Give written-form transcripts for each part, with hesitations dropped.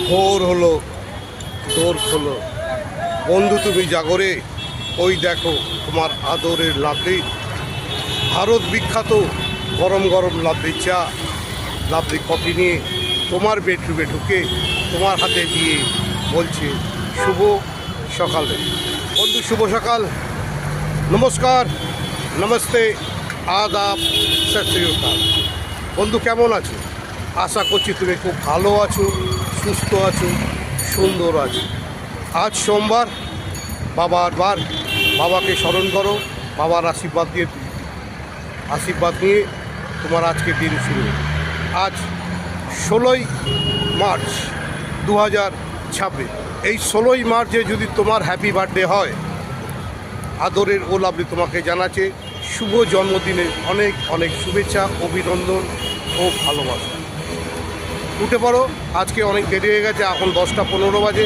ভোর হলো, দোর খোলো, বন্ধু তুমি জাগরে। ওই দেখো তোমার আদরের লাভলি, ভারত বিখ্যাত গরম গরম লাভলি চা, লাভলি কফি নিয়ে তোমার বেডরুমে ঢুকে তোমার হাতে দিয়ে বলছে শুভ সকাল। বন্ধু শুভ সকাল, নমস্কার, নমস্তে, আদাব, সত শ্রী আকাল। বন্ধু কেমন আছো? আশা করছি তুমি খুব ভালো আছো, সুস্থ আছো, সুন্দর আছো। আজ সোমবার, বাবার বার, বাবাকে স্মরণ করো, বাবার আশীর্বাদ নিয়ে তোমার আজকে দিন শুরু। আজ 16ই মার্চ 2026। এই 16ই মার্চে যদি তোমার হ্যাপি বার্থডে হয়, আদরের ও লাভলি তোমাকে জানাচ্ছে শুভ জন্মদিনের অনেক অনেক শুভেচ্ছা, অভিনন্দন ও ভালোবাসা। উঠে পড়ো, আজকে অনেক দেরি হয়ে গেছে, এখন 10টা 15 বাজে।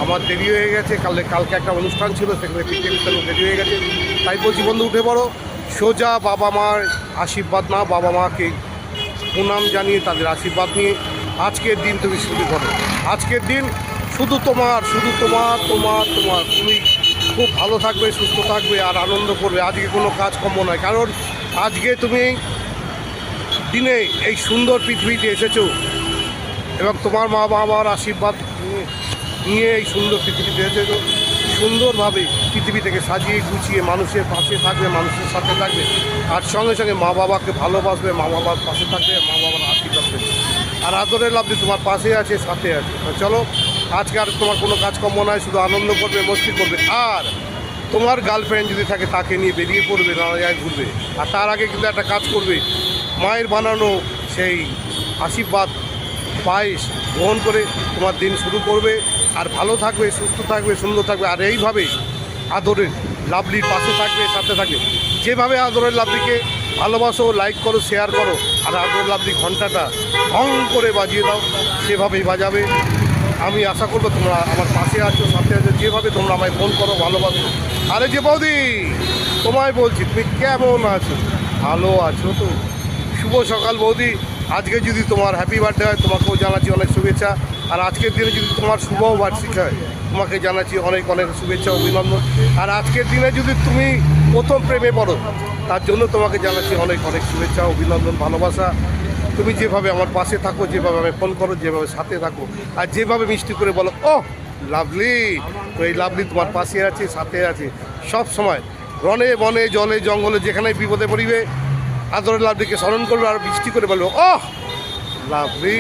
আমার দেরি হয়ে গেছে, কালকে একটা অনুষ্ঠান ছিল, সেখানে পিঠে দেরি হয়ে গেছে। তাই বলছি বন্ধু উঠে পড়ো, সোজা বাবা মার আশীর্বাদ না, বাবা মাকে প্রণাম জানিয়ে তাদের আশীর্বাদ নিয়ে আজকের দিন তুমি শুরু করো। আজকের দিন শুধু তোমার তুমি খুব ভালো থাকবে, সুস্থ থাকবে আর আনন্দ করবে। আজকে কোনো কাজকর্ম নয়, কারণ আজকে তুমি দিনে এই সুন্দর পৃথিবীতে এসেছো এবং তোমার মা বাবার আশীর্বাদ নিয়ে এই সুন্দর পৃথিবীতে এসেছো। সুন্দরভাবে পৃথিবী থেকে সাজিয়ে গুছিয়ে মানুষের পাশে থাকবে, মানুষের সাথে থাকবে, আর সঙ্গে সঙ্গে মা বাবাকে ভালোবাসবে, মা বাবার পাশে থাকবে, মা বাবার আশীর্বাদ দেবে। আর আদরের লাভলি তোমার পাশে আছে, সাথে আছে। চলো, আজকে আর তোমার কোনো কাজকর্ম নয়, শুধু আনন্দ করবে, মস্তি করবে। আর তোমার গার্লফ্রেন্ড যদি থাকে তাকে নিয়ে বেরিয়ে পড়বে, নানা জায়গায় ঘুরবে। আর তার আগে কিন্তু একটা কাজ করবে, মায়ের বানানো সেই আশীর্বাদ পায়েস গ্রহণ করে তোমার দিন শুরু করবে। আর ভালো থাকবে, সুস্থ থাকবে, সুন্দর থাকবে। আর এইভাবে আদরের লাভলির পাশে থাকবে, সাথে থাকবে। যেভাবে আদরের লাভলিকে ভালোবাসো, লাইক করো, শেয়ার করো, আর আদরের লাভলি ঘন্টাটা ঢং করে বাজিয়ে দাও, সেভাবেই বাজাবে। আমি আশা করবো তোমরা আমার পাশে আছো, সাথে আছো। যেভাবে তোমরা আমায় ফোন করো, ভালোবাসো। আরে যে বৌদি, তোমায় বলছি, তুমি কেমন আছো? ভালো আছো তো? শুভ সকাল বৌদি। আজকে যদি তোমার হ্যাপি বার্থডে হয়, তোমাকেও জানাচ্ছি অনেক শুভেচ্ছা। আর আজকের দিনে যদি তোমার শুভ বার্ষিক হয়, তোমাকে জানাচ্ছি অনেক অনেক শুভেচ্ছা, অভিনন্দন। আর আজকের দিনে যদি তুমি প্রথম প্রেমে পড়ো, তার জন্য তোমাকে জানাচ্ছি অনেক অনেক শুভেচ্ছা, অভিনন্দন, ভালোবাসা। তুমি যেভাবে আমার পাশে থাকো, যেভাবে আমি ফোন করো, যেভাবে সাথে থাকো, আর যেভাবে মিষ্টি করে বলো ও লাভলি, তো এই লাভলি তোমার পাশে আছে, সাথে আছে সব সময়। রনে বনে জলে জঙ্গলে যেখানে বিপদে পড়িবে, আদরের লাভলিকে স্মরণ করবে আর মিষ্টি করে বলবো ও লাভলি।